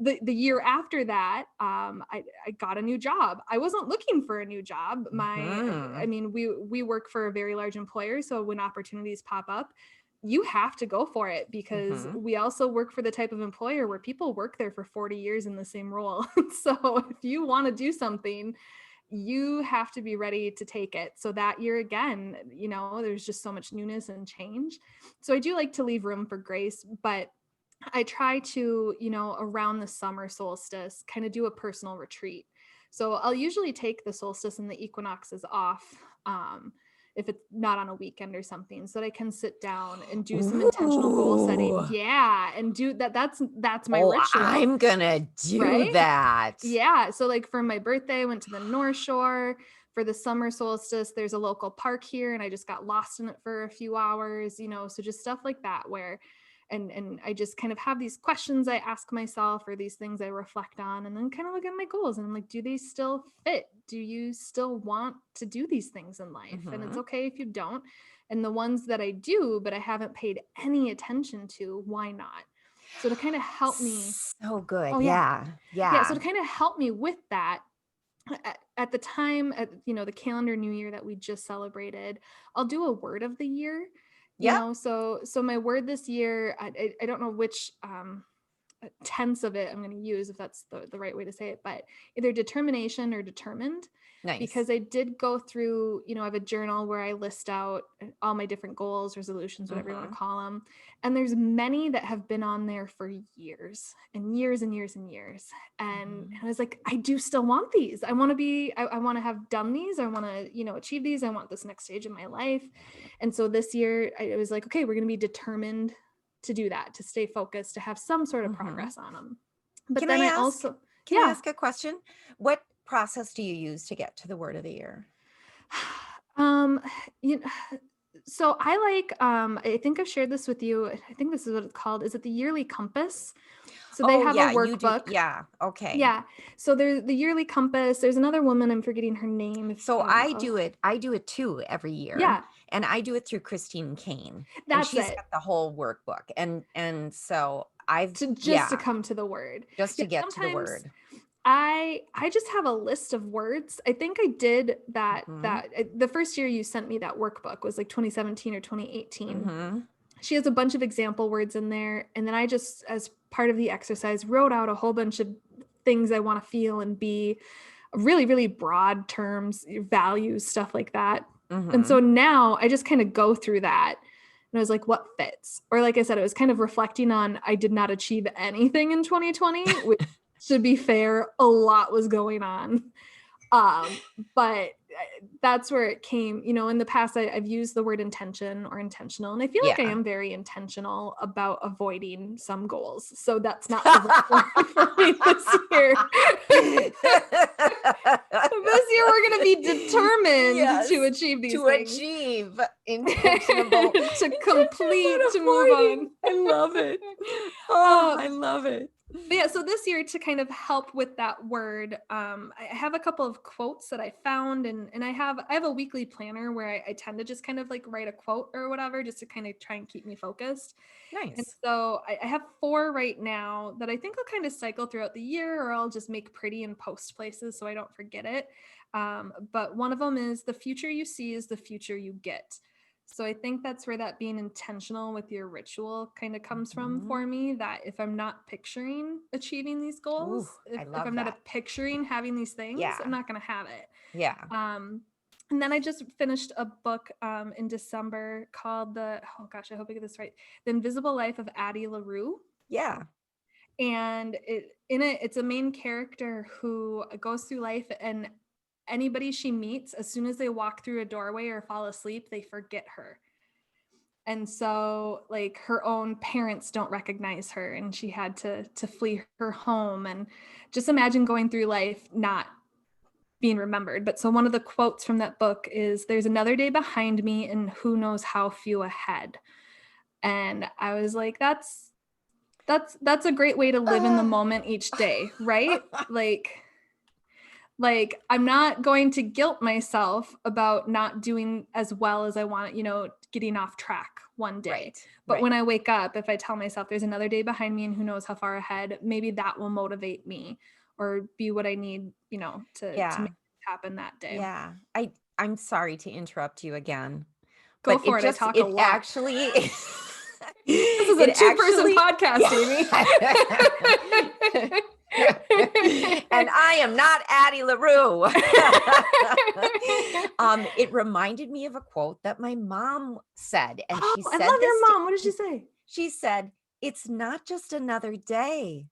[SPEAKER 2] The year after that, I got a new job. I wasn't looking for a new job. I
[SPEAKER 1] Mhm.
[SPEAKER 2] mean, we work for a very large employer, so when opportunities pop up, you have to go for it, because
[SPEAKER 1] Mhm.
[SPEAKER 2] we also work for the type of employer where people work there for 40 years in the same role. So if you want to do something, you have to be ready to take it. So that year again, there's just so much newness and change. So I do like to leave room for grace, but I try to, around the summer solstice, kind of do a personal retreat. So I'll usually take the solstice and the equinoxes off, if it's not on a weekend or something, so that I can sit down and do some intentional goal setting.
[SPEAKER 1] Ooh.
[SPEAKER 2] Yeah, and do that. That's my
[SPEAKER 1] Oh,
[SPEAKER 2] ritual,
[SPEAKER 1] I'm gonna do
[SPEAKER 2] right?
[SPEAKER 1] that.
[SPEAKER 2] Yeah. So like for my birthday, I went to the North Shore. For the summer solstice, there's a local park here, and I just got lost in it for a few hours, so just stuff like that, where and I just kind of have these questions I ask myself, or these things I reflect on, and then kind of look at my goals, and I'm like, do they still fit? Do you still want to do these things in life? And it's
[SPEAKER 1] Mhm.
[SPEAKER 2] okay if you don't. And the ones that I do, but I haven't paid any attention to, why not? So to kind of help me.
[SPEAKER 1] So good.
[SPEAKER 2] Oh yeah.
[SPEAKER 1] Yeah.
[SPEAKER 2] Yeah, so
[SPEAKER 1] Yeah.
[SPEAKER 2] to kind of help me with that, at the time, at the calendar new year that we just celebrated, I'll do a word of the year.
[SPEAKER 1] Yep.
[SPEAKER 2] So my word this year, I don't know which tense of it I'm going to use, if that's the right way to say it, but either determination or determined,
[SPEAKER 1] Nice.
[SPEAKER 2] because I did go through, I have a journal where I list out all my different goals, resolutions, whatever you want to
[SPEAKER 1] Mhm.
[SPEAKER 2] call them. And there's many that have been on there for years and years and years and years. And
[SPEAKER 1] Mhm.
[SPEAKER 2] I was like, I do still want these. I want to I want to have done these. I want to, achieve these. I want this next stage in my life. And so this year I was like, okay, we're going to be determined to do that, to stay focused, to have some sort of
[SPEAKER 1] Mhm.
[SPEAKER 2] progress on them. But
[SPEAKER 1] Can
[SPEAKER 2] then
[SPEAKER 1] I
[SPEAKER 2] I
[SPEAKER 1] ask
[SPEAKER 2] also,
[SPEAKER 1] can I
[SPEAKER 2] yeah.
[SPEAKER 1] ask a question? What process do you use to get to the word of the year?
[SPEAKER 2] um, you know, So I like, I think I've shared this with you. I think this is what it's called. Is it the Yearly Compass? So they
[SPEAKER 1] Oh
[SPEAKER 2] have a
[SPEAKER 1] yeah, you do.
[SPEAKER 2] workbook.
[SPEAKER 1] Yeah. Okay.
[SPEAKER 2] Yeah. So there's the Yearly Compass. There's another woman, I'm forgetting her name. If
[SPEAKER 1] So I do it too every year,
[SPEAKER 2] Yeah,
[SPEAKER 1] and I do it through Christine Kane, and
[SPEAKER 2] that's
[SPEAKER 1] she's
[SPEAKER 2] it.
[SPEAKER 1] got the whole workbook, and so I've
[SPEAKER 2] To
[SPEAKER 1] yeah,
[SPEAKER 2] come to the word.
[SPEAKER 1] just
[SPEAKER 2] Yeah,
[SPEAKER 1] to get to the
[SPEAKER 2] sometimes
[SPEAKER 1] word.
[SPEAKER 2] I just have a list of words. I think I did
[SPEAKER 1] Mhm.
[SPEAKER 2] the first year you sent me that workbook was like 2017 or 2018.
[SPEAKER 1] Mhm.
[SPEAKER 2] She has a bunch of example words in there, and then I just, as part of the exercise, wrote out a whole bunch of things I want to feel and be, really really broad terms, values, stuff like that. And so
[SPEAKER 1] Mhm.
[SPEAKER 2] now I just kind of go through that, and I was like, what fits? Or like I said, I was kind of reflecting on, I did not achieve anything in 2020, which, to be fair, a lot was going on. But that's where it came. In the past, I've used the word intention or intentional, and I feel like I
[SPEAKER 1] Yeah.
[SPEAKER 2] am very intentional about avoiding some goals. So that's not the right word for me this year. This year, we're going to be determined to
[SPEAKER 1] Yes,
[SPEAKER 2] achieve these
[SPEAKER 1] to
[SPEAKER 2] things,
[SPEAKER 1] achieve intentionable
[SPEAKER 2] to
[SPEAKER 1] intentional
[SPEAKER 2] complete, to move
[SPEAKER 1] avoiding.
[SPEAKER 2] on.
[SPEAKER 1] I love it. Oh,
[SPEAKER 2] Uh,
[SPEAKER 1] I love it.
[SPEAKER 2] But yeah, so this year, to kind of help with that word, I have a couple of quotes that I found, and I have a weekly planner where I tend to just kind of like write a quote or whatever, just to kind of try and keep me focused. And
[SPEAKER 1] Nice.
[SPEAKER 2] so I have four right now that I think I'll kind of cycle throughout the year, or I'll just make pretty and post places so I don't forget it. But one of them is, the future you see is the future you get. So I think that's where that being intentional with your ritual kind of comes from
[SPEAKER 1] Mhm.
[SPEAKER 2] for me, that if I'm not picturing achieving these
[SPEAKER 1] Ooh,
[SPEAKER 2] goals, if,
[SPEAKER 1] I
[SPEAKER 2] if
[SPEAKER 1] love
[SPEAKER 2] I'm not
[SPEAKER 1] that.
[SPEAKER 2] picturing having these things, I'm
[SPEAKER 1] Yeah.
[SPEAKER 2] not going to have it.
[SPEAKER 1] Yeah.
[SPEAKER 2] Um, and then I just finished a book in December called oh gosh, I hope I get this right, The Invisible Life of Addie LaRue.
[SPEAKER 1] Yeah.
[SPEAKER 2] And it's a main character who goes through life, and anybody she meets, as soon as they walk through a doorway or fall asleep, they forget her. And so, like, her own parents don't recognize her, and she had to flee her home. And just imagine going through life not being remembered. But so one of the quotes from that book is, "There's another day behind me, and who knows how few ahead." And I was like, that's a great way to live in the
[SPEAKER 1] Ah.
[SPEAKER 2] moment each day, right? Like, I'm not going to guilt myself about not doing as well as I want, getting off track one day.
[SPEAKER 1] Right.
[SPEAKER 2] But
[SPEAKER 1] Right.
[SPEAKER 2] when I wake up, if I tell myself there's another day behind me and who knows how far ahead, maybe that will motivate me or be what I need, to make
[SPEAKER 1] Yeah.
[SPEAKER 2] it happen that day.
[SPEAKER 1] Yeah. I'm sorry to interrupt you again,
[SPEAKER 2] Go
[SPEAKER 1] but
[SPEAKER 2] for it. I talk a
[SPEAKER 1] it
[SPEAKER 2] lot.
[SPEAKER 1] actually
[SPEAKER 2] This is a
[SPEAKER 1] it
[SPEAKER 2] two-person
[SPEAKER 1] actually
[SPEAKER 2] podcast,
[SPEAKER 1] yeah.
[SPEAKER 2] Amy.
[SPEAKER 1] And I am not Addie LaRue. It reminded me of a quote that my mom said, and
[SPEAKER 2] Oh,
[SPEAKER 1] she
[SPEAKER 2] I
[SPEAKER 1] said
[SPEAKER 2] love
[SPEAKER 1] this
[SPEAKER 2] your
[SPEAKER 1] to
[SPEAKER 2] mom. What did she say?
[SPEAKER 1] she said, "It's not just another day,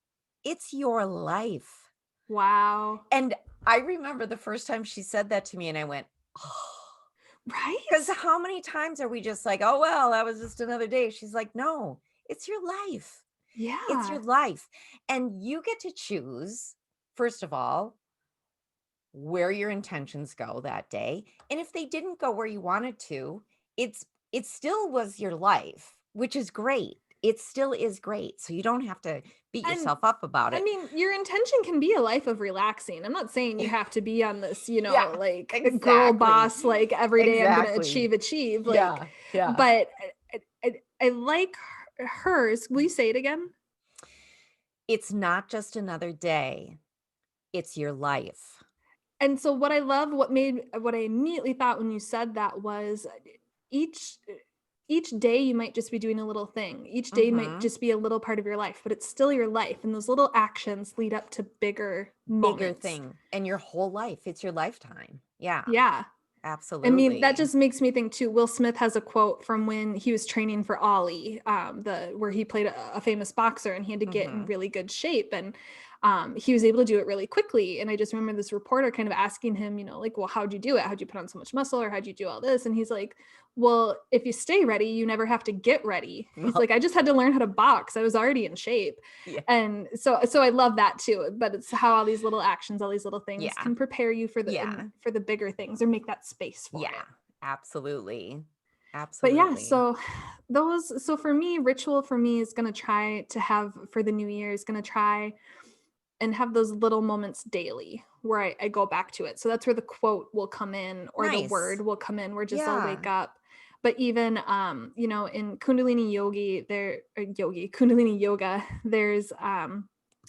[SPEAKER 1] it's your life."
[SPEAKER 2] Wow.
[SPEAKER 1] And I remember the first time she said that to me, and I went, "Oh." Because
[SPEAKER 2] Right?
[SPEAKER 1] how many times are we just like, "Oh, well, that was just another day." She's like, "No, it's your life. It's your
[SPEAKER 2] Yeah.
[SPEAKER 1] life. And you get to choose, first of all, where your intentions go that day. And if they didn't go where you wanted to, it still was your life, which is great. It still is great. So you don't have to beat
[SPEAKER 2] And
[SPEAKER 1] yourself up about
[SPEAKER 2] I
[SPEAKER 1] it.
[SPEAKER 2] mean, your intention can be a life of relaxing. I'm not saying you have to be on this,
[SPEAKER 1] Yeah,
[SPEAKER 2] like a girl
[SPEAKER 1] exactly.
[SPEAKER 2] boss, like every day I'm going to
[SPEAKER 1] Exactly.
[SPEAKER 2] achieve, like,
[SPEAKER 1] Yeah. Yeah.
[SPEAKER 2] but I like hers. Will you say it again?
[SPEAKER 1] It's not just another day, it's your life.
[SPEAKER 2] And so what I love, what I immediately thought when you said that was, each each day you might just be doing a little thing. Each day might
[SPEAKER 1] Hmm.
[SPEAKER 2] just be a little part of your life, but it's still your life. And those little actions lead up to bigger
[SPEAKER 1] Bigger
[SPEAKER 2] moments.
[SPEAKER 1] thing. And your whole life. It's your lifetime. Yeah.
[SPEAKER 2] Yeah. I mean, that
[SPEAKER 1] Absolutely.
[SPEAKER 2] just makes me think too. Will Smith has a quote from when he was training for Ollie, where he played a famous boxer, and he had to get in
[SPEAKER 1] Hmm.
[SPEAKER 2] really good shape, and he was able to do it really quickly. And I just remember this reporter kind of asking him, like, well, how'd you do it? How'd you put on so much muscle, or how'd you do all this? And he's like, well, if you stay ready, you never have to get ready. He's
[SPEAKER 1] Well,
[SPEAKER 2] like, I just had to learn how to box. I was already in shape.
[SPEAKER 1] yeah.
[SPEAKER 2] And so I love that too. But it's how all these little actions, all these little things
[SPEAKER 1] Yeah.
[SPEAKER 2] can prepare you for
[SPEAKER 1] Yeah.
[SPEAKER 2] the bigger things, or make that space for
[SPEAKER 1] Yeah.
[SPEAKER 2] it.
[SPEAKER 1] Absolutely.
[SPEAKER 2] But yeah,
[SPEAKER 1] Absolutely.
[SPEAKER 2] so for me, ritual for me is going to try to have for the new year is going to try and have those little moments daily where I go back to it. So that's where the quote will come in or the
[SPEAKER 1] Nice.
[SPEAKER 2] word will come in where just I'll
[SPEAKER 1] Yeah.
[SPEAKER 2] wake up. But even in Kundalini yoga, there's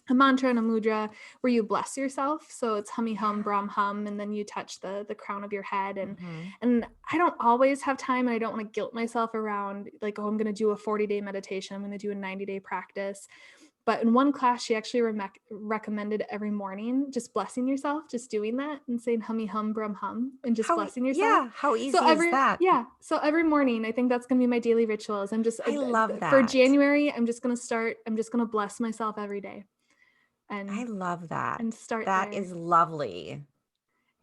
[SPEAKER 2] a mantra and a mudra where you bless yourself. So it's hummy hum,
[SPEAKER 1] Yeah.
[SPEAKER 2] brahm hum, and then you touch the crown of your head.
[SPEAKER 1] Mhm.
[SPEAKER 2] And I don't always have time, and I don't want to guilt myself around like, oh, I'm gonna do a 40-day meditation, I'm gonna do a 90-day practice. But in one class, she actually recommended every morning just blessing yourself, just doing that and saying hummy hum, brum hum, and just blessing yourself.
[SPEAKER 1] How easy is that?
[SPEAKER 2] So every morning, I think that's going to be my daily rituals. I'm just,
[SPEAKER 1] I love
[SPEAKER 2] for
[SPEAKER 1] that.
[SPEAKER 2] January, I'm just going to bless myself every day
[SPEAKER 1] I
[SPEAKER 2] and,
[SPEAKER 1] love that.
[SPEAKER 2] and start
[SPEAKER 1] That
[SPEAKER 2] there.
[SPEAKER 1] is lovely.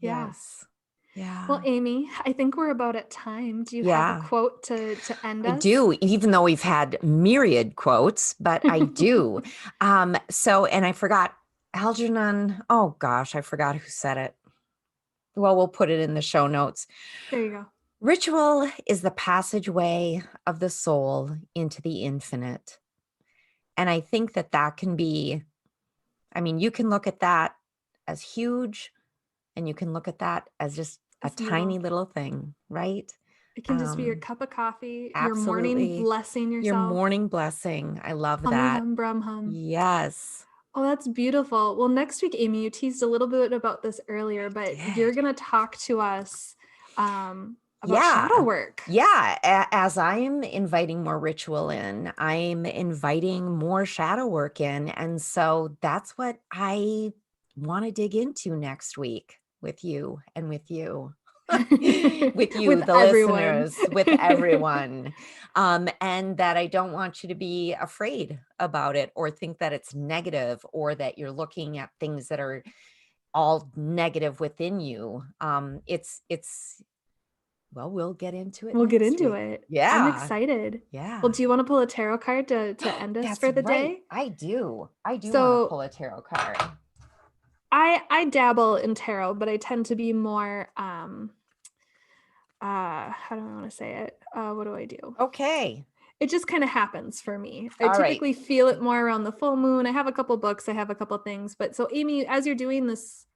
[SPEAKER 2] Yeah.
[SPEAKER 1] Yes.
[SPEAKER 2] Well,
[SPEAKER 1] Yeah.
[SPEAKER 2] Amy, I think we're about at time. Do you have a
[SPEAKER 1] Yeah.
[SPEAKER 2] quote to end
[SPEAKER 1] I
[SPEAKER 2] us?
[SPEAKER 1] do, even though we've had myriad quotes, but I do. And I forgot Algernon. Oh gosh, I forgot who said it. Well, we'll put it in the show notes.
[SPEAKER 2] There you go.
[SPEAKER 1] Ritual is the passageway of the soul into the infinite. And I think that that can be, I mean, you can look at that as huge, and you can look at that as just a
[SPEAKER 2] It's
[SPEAKER 1] tiny
[SPEAKER 2] little.
[SPEAKER 1] little thing, right?
[SPEAKER 2] It can just be your cup of coffee, your morning
[SPEAKER 1] Absolutely.
[SPEAKER 2] blessing
[SPEAKER 1] Your
[SPEAKER 2] yourself.
[SPEAKER 1] morning blessing. I love
[SPEAKER 2] Hummy
[SPEAKER 1] that.
[SPEAKER 2] hum, brum hum.
[SPEAKER 1] Yes.
[SPEAKER 2] Oh, that's beautiful. Well, next week, Amy, you teased a little bit about this earlier, but you're
[SPEAKER 1] Did.
[SPEAKER 2] going to talk to us about shadow
[SPEAKER 1] Yeah.
[SPEAKER 2] work.
[SPEAKER 1] Yeah. As I'm inviting more ritual in, I'm inviting more shadow work in. And so that's what I want to dig into next week with you and with you. With you,
[SPEAKER 2] With
[SPEAKER 1] the
[SPEAKER 2] everyone.
[SPEAKER 1] listeners, with everyone. And that I don't want you to be afraid about it or think that it's negative or that you're looking at things that are all negative within you. Well, we'll get into it
[SPEAKER 2] We'll get
[SPEAKER 1] next
[SPEAKER 2] into
[SPEAKER 1] week.
[SPEAKER 2] it. I'm
[SPEAKER 1] Yeah.
[SPEAKER 2] excited. Well,
[SPEAKER 1] Yeah.
[SPEAKER 2] do you want to pull a tarot card to end us
[SPEAKER 1] That's
[SPEAKER 2] for the
[SPEAKER 1] right.
[SPEAKER 2] day?
[SPEAKER 1] I do. I do want to
[SPEAKER 2] So
[SPEAKER 1] pull a tarot card.
[SPEAKER 2] I dabble in tarot, but I tend to be more how do I want to say it? What do I do?
[SPEAKER 1] Okay.
[SPEAKER 2] It just kind of happens for me. I
[SPEAKER 1] All right.
[SPEAKER 2] typically feel it more around the full moon. I have a couple books, I have a couple things, but so Amy, as you're doing this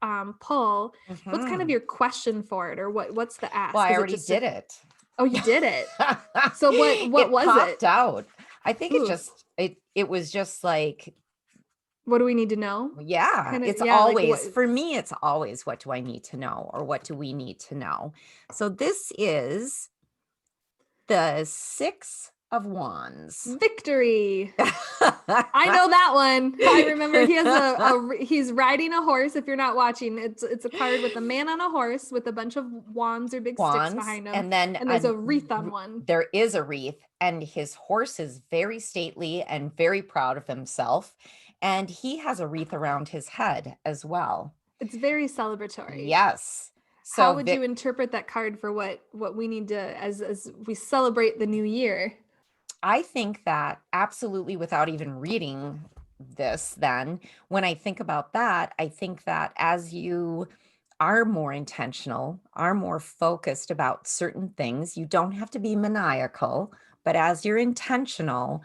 [SPEAKER 2] pull, what's kind of
[SPEAKER 1] Mhm.
[SPEAKER 2] your question for it, or what's the
[SPEAKER 1] Well,
[SPEAKER 2] ask?
[SPEAKER 1] I
[SPEAKER 2] Is it
[SPEAKER 1] already
[SPEAKER 2] just
[SPEAKER 1] did it.
[SPEAKER 2] oh, you did it? So what
[SPEAKER 1] It
[SPEAKER 2] was it?
[SPEAKER 1] popped out. I think
[SPEAKER 2] Ooh,
[SPEAKER 1] it was just like,
[SPEAKER 2] what do we need to know?
[SPEAKER 1] yeah,
[SPEAKER 2] Kind of,
[SPEAKER 1] it's
[SPEAKER 2] yeah, like what?
[SPEAKER 1] always, for me, it's always, what do I need to know or what do we need to know? So this is the Six of Wands.
[SPEAKER 2] Victory. I know that one. I remember he has he's riding a horse. If you're not watching, it's a card with a man on a horse with a bunch of wands or big sticks
[SPEAKER 1] Wands,
[SPEAKER 2] behind him,
[SPEAKER 1] and then
[SPEAKER 2] and there's a wreath on one.
[SPEAKER 1] there is a wreath, and his horse is very stately and very proud of himself, and he has a wreath around his head as well.
[SPEAKER 2] It's very celebratory.
[SPEAKER 1] Yes.
[SPEAKER 2] How
[SPEAKER 1] So
[SPEAKER 2] would you interpret that card for what we need to as we celebrate the new year?
[SPEAKER 1] I think that absolutely, without even reading this, then when I think about that, I think that as you are more intentional, are more focused about certain things, you don't have to be maniacal, but as you're intentional,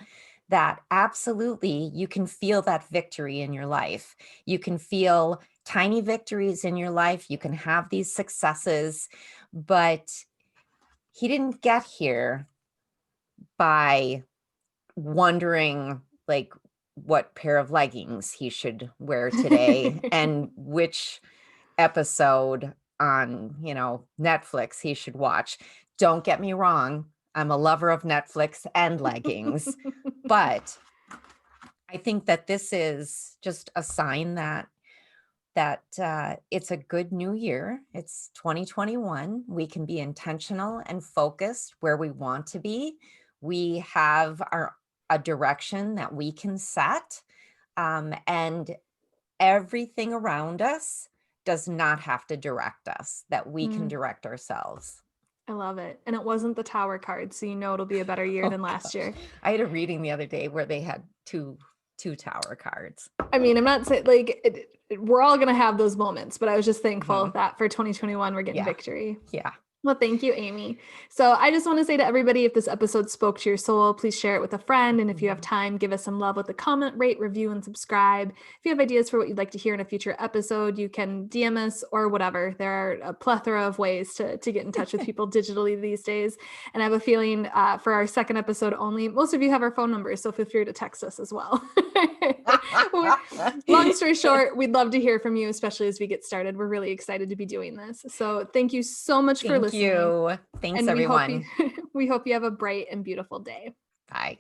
[SPEAKER 1] that absolutely you can feel that victory in your life. You can feel tiny victories in your life. You can have these successes, but he didn't get here by wondering like what pair of leggings he should wear today and which episode on, Netflix he should watch. Don't get me wrong, I'm a lover of Netflix and leggings, but I think that this is just a sign that it's a good new year. It's 2021. We can be intentional and focused where we want to be. We have a direction that we can set, and everything around us does not have to direct us, that we can
[SPEAKER 2] Mm,
[SPEAKER 1] direct ourselves.
[SPEAKER 2] I love it. And it wasn't the tower card, so you know it'll be a better year
[SPEAKER 1] Oh
[SPEAKER 2] than last
[SPEAKER 1] gosh.
[SPEAKER 2] year.
[SPEAKER 1] I had a reading the other day where they had two tower cards.
[SPEAKER 2] I mean, I'm not saying we're all gonna have those moments, but I was just thankful
[SPEAKER 1] Mhm.
[SPEAKER 2] that for 2021 we're getting
[SPEAKER 1] Yeah.
[SPEAKER 2] victory.
[SPEAKER 1] Yeah.
[SPEAKER 2] Well, thank you, Amy. So I just want to say to everybody, if this episode spoke to your soul, please share it with a friend. And if you have time, give us some love with a comment, rate, review, and subscribe. If you have ideas for what you'd like to hear in a future episode, you can DM us or whatever. There are a plethora of ways to get in touch with people digitally these days. And I have a feeling for our second episode only, most of you have our phone numbers, so feel free to text us as well. Long story short, we'd love to hear from you, especially as we get started. We're really excited to be doing this. So thank you so much for
[SPEAKER 1] Thank
[SPEAKER 2] listening.
[SPEAKER 1] you. Thanks,
[SPEAKER 2] And
[SPEAKER 1] everyone.
[SPEAKER 2] we hope you have a bright and beautiful day.
[SPEAKER 1] Bye.